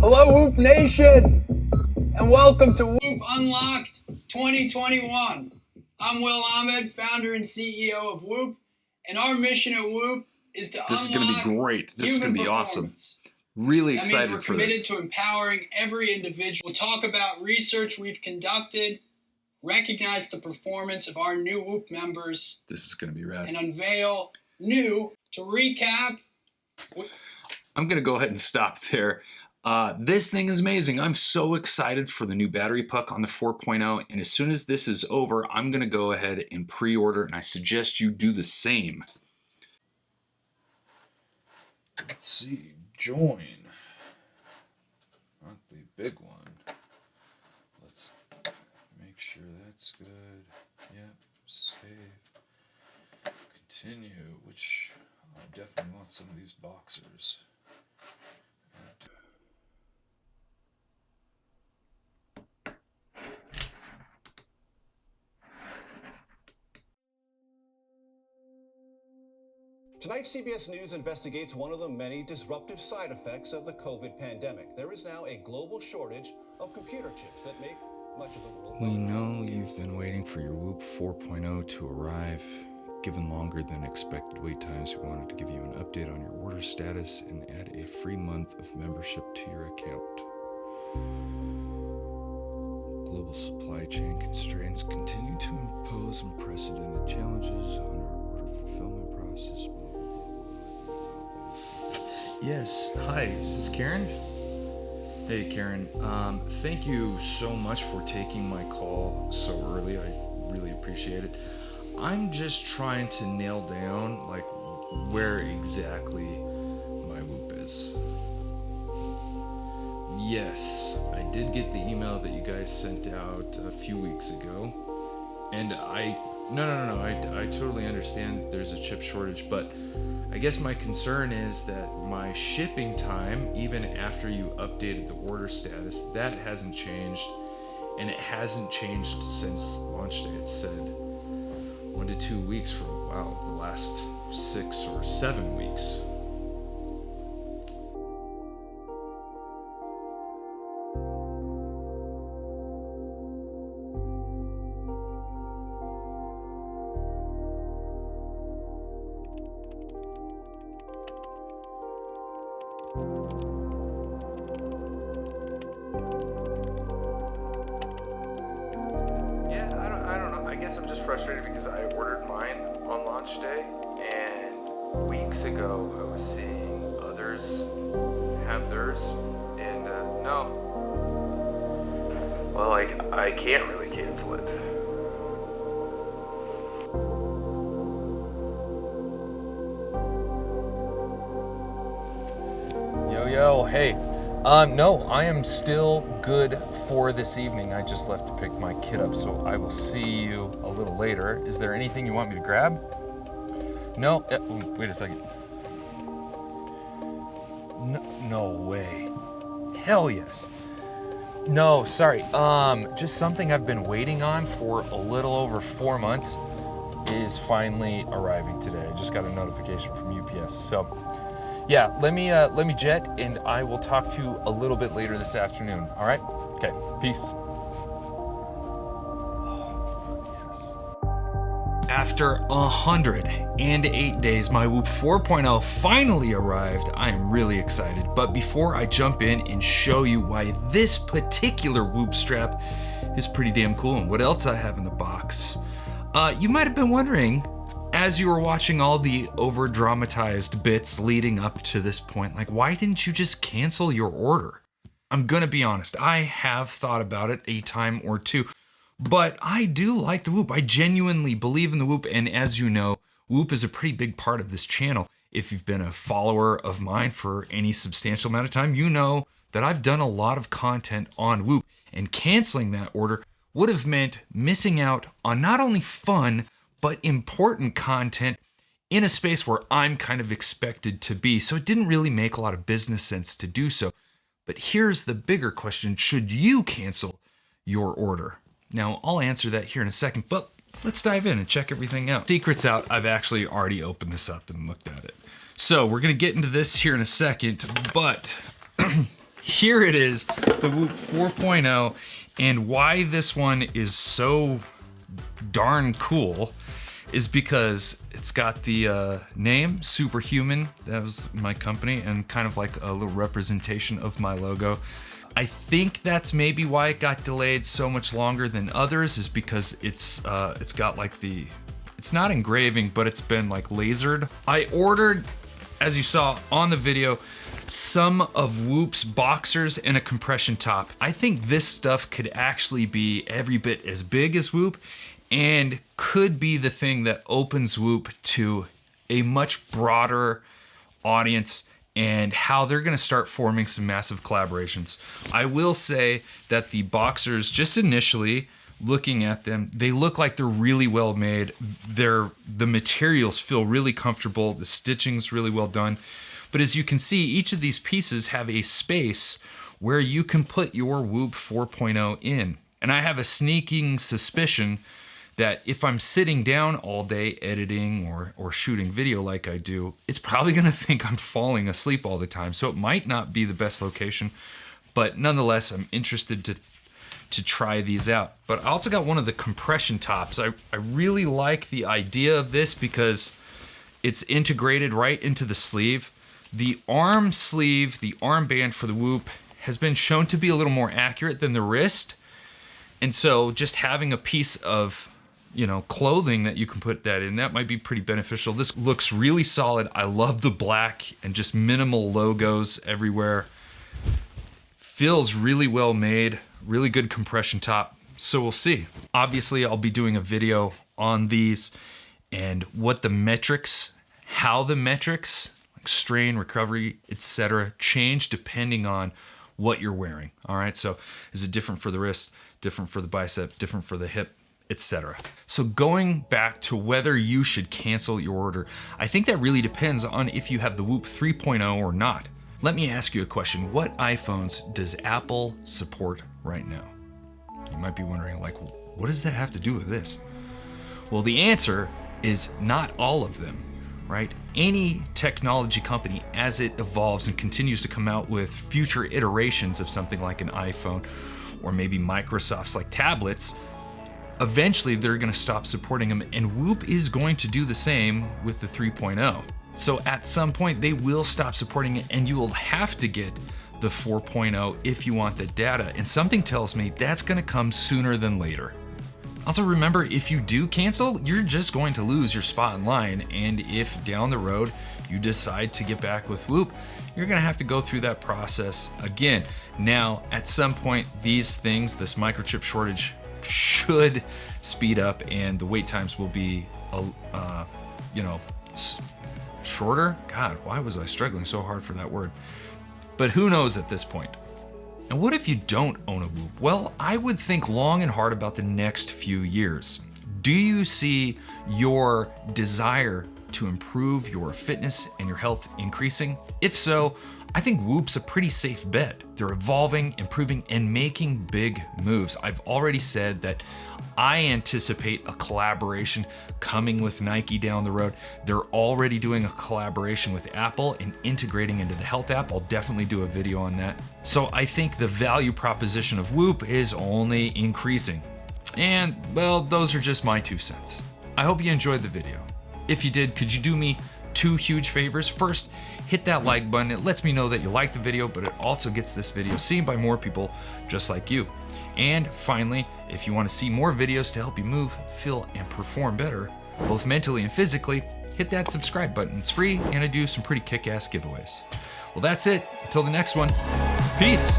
Hello, Whoop Nation, and welcome to Whoop Unlocked 2021. I'm Will Ahmed, founder and CEO of Whoop, and our mission at Whoop is to This is going to be great. This is going to be awesome. Really excited for this. We're committed to empowering every individual. We'll talk about research we've conducted, recognize the performance of our new Whoop members. This is going to be rad. And unveil new, to recap. I'm going to go ahead and stop there. This thing is amazing. I'm so excited for the new battery puck on the 4.0. And as soon as this is over, I'm going to go ahead and pre-order. And I suggest you do the same. Let's see. Join. Not the big one. Let's make sure that's good. Yep. Save. Continue. Which I definitely want some of these boxers. Tonight, CBS News investigates one of the many disruptive side effects of the COVID pandemic. There is now a global shortage of computer chips that make much of the world. We know you've been waiting for your Whoop 4.0 to arrive. Given longer than expected wait times, we wanted to give you an update on your order status and add a free month of membership to your account. Global supply chain constraints continue to impose unprecedented challenges on our order fulfillment process. Yes, hi, is this Karen? Hey Karen, thank you so much for taking my call so early. I really appreciate it. I'm just trying to nail down like where exactly my Whoop is. Yes, I did get the email that you guys sent out a few weeks ago, and no, I totally understand there's a chip shortage, but I guess my concern is that my shipping time, even after you updated the order status, that hasn't changed, and it hasn't changed since launch day. It said 1 to 2 weeks for a while, the last 6 or 7 weeks. Frustrated because I ordered mine on launch day, and weeks ago I was seeing others have theirs, and no. Well, I can't really cancel it. Yo, hey. No, I am still good for this evening. I just left to pick my kid up, so I will see you a little later. Is there anything you want me to grab? No? Wait a second. No way. Hell yes. No, sorry. Just something I've been waiting on for a little over 4 months is finally arriving today. I just got a notification from UPS, so... yeah, let me jet, and I will talk to you a little bit later this afternoon. All right? Okay, peace. Oh, yes. After 108 days, my Whoop 4.0 finally arrived. I am really excited. But before I jump in and show you why this particular Whoop strap is pretty damn cool and what else I have in the box, you might have been wondering, as you were watching all the over-dramatized bits leading up to this point, like, why didn't you just cancel your order? I'm gonna be honest, I have thought about it a time or two, but I do like the Whoop. I genuinely believe in the Whoop, and as you know, Whoop is a pretty big part of this channel. If you've been a follower of mine for any substantial amount of time, you know that I've done a lot of content on Whoop, and canceling that order would have meant missing out on not only fun, but important content in a space where I'm kind of expected to be. So it didn't really make a lot of business sense to do so. But here's the bigger question: should you cancel your order? Now, I'll answer that here in a second, but let's dive in and check everything out. Secret's out, I've actually already opened this up and looked at it. So we're gonna get into this here in a second, but here it is, the Whoop 4.0, and why this one is so darn cool is because it's got the name Superhuman. That was my company, and kind of like a little representation of my logo. I think that's maybe why it got delayed so much longer than others, is because it's got like it's not engraving, but it's been like lasered. I ordered, as you saw on the video, some of Whoop's boxers and a compression top. I think this stuff could actually be every bit as big as Whoop, and could be the thing that opens Whoop to a much broader audience, and how they're gonna start forming some massive collaborations. I will say that the boxers, just initially looking at them, they look like they're really well made. The materials feel really comfortable, the stitching's really well done. But as you can see, each of these pieces have a space where you can put your Whoop 4.0 in. And I have a sneaking suspicion that if I'm sitting down all day editing or shooting video like I do, it's probably gonna think I'm falling asleep all the time. So it might not be the best location, but nonetheless, I'm interested to try these out. But I also got one of the compression tops. I really like the idea of this because it's integrated right into the sleeve. The arm sleeve, the armband for the Whoop, has been shown to be a little more accurate than the wrist. And so just having a piece of, clothing that you can put that in, that might be pretty beneficial. This looks really solid. I love the black and just minimal logos everywhere. Feels really well made, really good compression top. So we'll see. Obviously, I'll be doing a video on these and what the metrics, how the metrics, like strain, recovery, etc., change depending on what you're wearing. All right, so is it different for the wrist, different for the bicep, different for the hip, etc. So going back to whether you should cancel your order, I think that really depends on if you have the Whoop 3.0 or not. Let me ask you a question. What iPhones does Apple support right now? You might be wondering, like, what does that have to do with this? Well, the answer is not all of them, right? Any technology company, as it evolves and continues to come out with future iterations of something like an iPhone, or maybe Microsoft's like tablets, eventually they're gonna stop supporting them, and Whoop is going to do the same with the 3.0. So at some point they will stop supporting it, and you will have to get the 4.0 if you want the data. And something tells me that's gonna come sooner than later. Also remember, if you do cancel, you're just going to lose your spot in line. And if down the road you decide to get back with Whoop, you're gonna have to go through that process again. Now, at some point, these things, this microchip shortage should speed up, and the wait times will be, shorter. God, why was I struggling so hard for that word? But who knows at this point? And what if you don't own a Whoop? Well, I would think long and hard about the next few years. Do you see your desire to improve your fitness and your health increasing? If so, I think Whoop's a pretty safe bet. They're evolving, improving, and making big moves. I've already said that I anticipate a collaboration coming with Nike down the road. They're already doing a collaboration with Apple and integrating into the Health app. I'll definitely do a video on that. So I think the value proposition of Whoop is only increasing. And, well, those are just my 2 cents. I hope you enjoyed the video. If you did, could you do me 2 huge favors? First, hit that like button. It lets me know that you liked the video, but it also gets this video seen by more people just like you. And finally, if you want to see more videos to help you move, feel, and perform better, both mentally and physically, hit that subscribe button. It's free, and I do some pretty kick-ass giveaways. Well, that's it. Until the next one, peace.